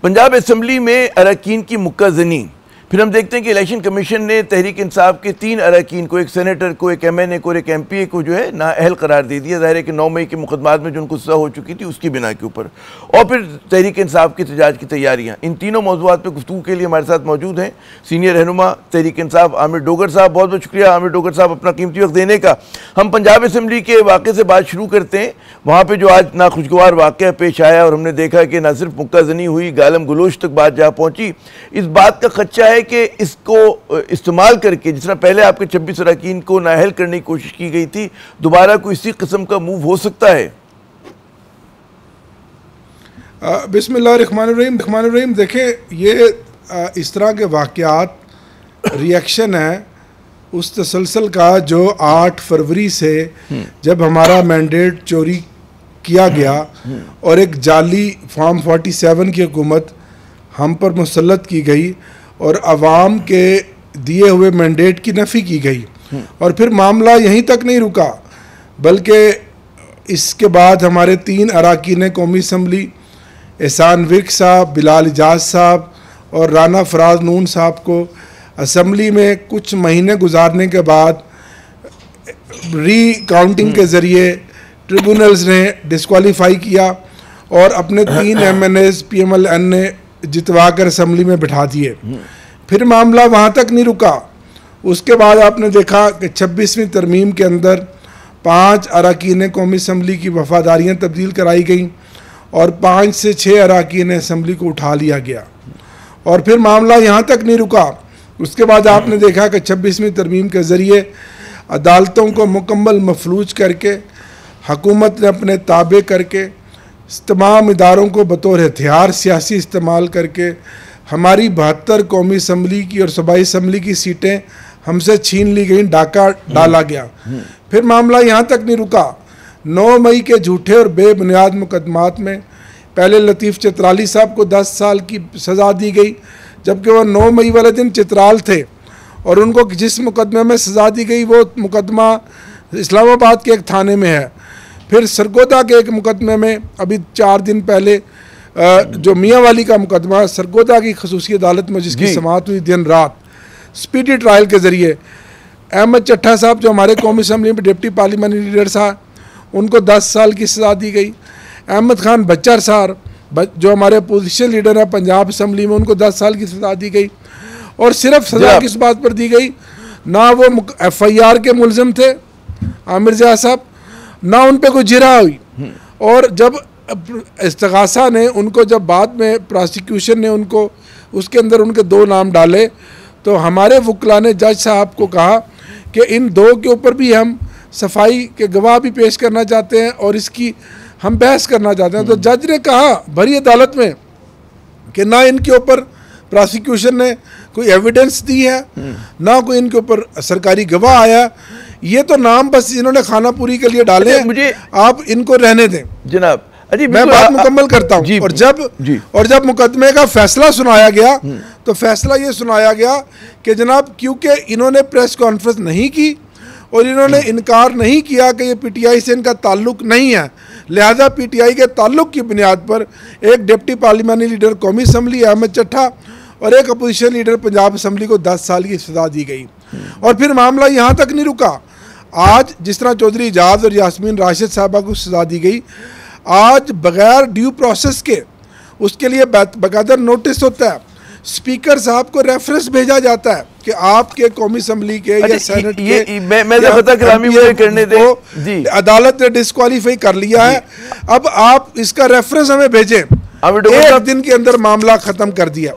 Punjab assembly में अरकान की मुक्काज़नी। फिर हम देखते हैं कि इलेक्शन कमीशन ने तहरीक इंसाफ के 3 अरकान को, एक सेनेटर को, एक MNA को और एक MPA को जो है नाअहल करार दे दिया। ज़ाहिर है कि 9 मई के मुकदमात में जो उनको सज़ा हो चुकी थी उसकी बिना के ऊपर। और फिर तहरीक इंसाफ की एहतजाज की तैयारियाँ। इन तीनों मौज़ूआत पर गुफ्तगू के लिए हमारे साथ मौजूद हैं सीनियर रहनुमा तहरीक इंसाफ आमिर डोगर साहब। बहुत बहुत शुक्रिया आमिर डोगर साहब अपना कीमती वक्त देने का। हम पंजाब असम्बली के वाक़े से बात शुरू करते हैं। वहाँ पर जो आज नाखुशगवार वाक़या पेश आया और हमने देखा कि न सिर्फ मुक्काज़नी हुई, गालम गलोच तक बात जा पहुँची। इस बात का खदशा है कि इसको इस्तेमाल करके, जिस तरह पहले आपके 26 अरकान को नाअहल करने की कोशिश की गई थी, दोबारा कोई इसी किस्म का मूव हो सकता है? बिस्मिल्लाहिर्रहमानिर्रहीम। देखें, ये इस तरह के वाक़यात रिएक्शन है उस तसलसल का जो 8 फरवरी से जब हमारा मैंडेट चोरी किया गया और एक जाली फॉर्म 47 की हुकूमत हम पर मुसल्लत की गई और अवाम के दिए हुए मैंडेट की नफ़ी की गई। और फिर मामला यहीं तक नहीं रुका, बल्कि इसके बाद हमारे 3 अरकान कौमी असम्बली एहसान विक साहब, बिलाल इजाज साहब और राना फराज नून साहब को असम्बली में कुछ महीने गुजारने के बाद री काउंटिंग के ज़रिए ट्रिब्यूनल्स ने डिस्क्वालीफाई किया और अपने 3 MNAs PMLN ने जितवा कर असम्बली में बिठा दिए। फिर मामला वहाँ तक नहीं रुका। उसके बाद आपने देखा कि 26वीं तरमीम के अंदर 5 अरकान कौमी असम्बली की वफादारियाँ तब्दील कराई गई और 5 से 6 अरकान असम्बली को उठा लिया गया। और फिर मामला यहाँ तक नहीं रुका। उसके बाद आपने देखा कि 26वीं तरमीम के ज़रिए अदालतों को मुकम्मल मफलूज करके हुकूमत ने अपने ताबे करके तमाम इदारों को बतौर हथियार सियासी इस्तेमाल करके हमारी 72 कौमी असम्बली की और सूबाई असम्बली की सीटें हमसे छीन ली गई, डाका डाला गया। फिर मामला यहाँ तक नहीं रुका। 9 मई के झूठे और बेबुनियाद मुकदमात में पहले लतीफ़ चित्राली साहब को 10 साल की सज़ा दी गई, जबकि वह 9 मई वाले दिन चित्राल थे और उनको जिस मुकदमे में सज़ा दी गई वो मुकदमा इस्लामाबाद के एक थाने में है। फिर सरगोदा के एक मुकदमे में अभी 4 दिन पहले जो मियाँ वाली का मुकदमा सरगोदा की खसूसी अदालत में जिसकी समाअत हुई दिन रात स्पीडी ट्रायल के ज़रिए, अहमद चट्ठा साहब जो हमारे कौमी असम्बली में डिप्टी पार्लियामेंट्री लीडर साहब, उनको 10 साल की सज़ा दी गई। अहमद खान बच्चर साहब जो हमारे अपोजिशन लीडर हैं पंजाब असम्बली में, उनको 10 साल की सज़ा दी गई। और सिर्फ सज़ा किस बात पर दी गई, ना वो FIR के मुलजिम थे आमिर ज़िया साहब, ना उन पर कोई जिरा हुई। और जब इस्तगासा ने उनको, जब बाद में प्रोसिक्यूशन ने उनको उसके अंदर उनके 2 नाम डाले, तो हमारे वकला ने जज साहब को कहा कि इन 2 के ऊपर भी हम सफाई के गवाह भी पेश करना चाहते हैं और इसकी हम बहस करना चाहते हैं। तो जज ने कहा भरी अदालत में कि ना इनके ऊपर प्रोसिक्यूशन ने कोई एविडेंस दी है, ना कोई इनके ऊपर सरकारी गवाह आया, ये तो नाम बस इन्होंने खाना पूरी के लिए डाले हैं, मुझे आप इनको रहने दें। जनाब मैं बात मुकम्मल करता हूँ। और जब मुकदमे का फैसला सुनाया गया तो फैसला ये सुनाया गया कि जनाब, क्योंकि इन्होंने प्रेस कॉन्फ्रेंस नहीं की और इन्होंने इनकार नहीं किया कि ये PTI से इनका ताल्लुक नहीं है, लिहाजा PTI के ताल्लुक की बुनियाद पर एक डिप्टी पार्लियामेंट्री लीडर कौमी असम्बली अहमद चट्ठा और एक अपोजिशन लीडर पंजाब असम्बली को 10 साल की सज़ा दी गई। और फिर मामला यहाँ तक नहीं रुका। आज जिस तरह चौधरी एजाज और यास्मीन राशिद साहबा को सज़ा दी गई, आज बगैर ड्यू प्रोसेस के उसके लिए बकायदा नोटिस होता है, स्पीकर साहब को रेफरेंस भेजा जाता है कि आपके कौमी असम्बली के या सेनेट के करने दे, अदालत ने डिस्क्वालीफाई कर लिया है, अब आप इसका रेफरेंस हमें भेजें। 1 दिन के अंदर मामला ख़त्म कर दिया।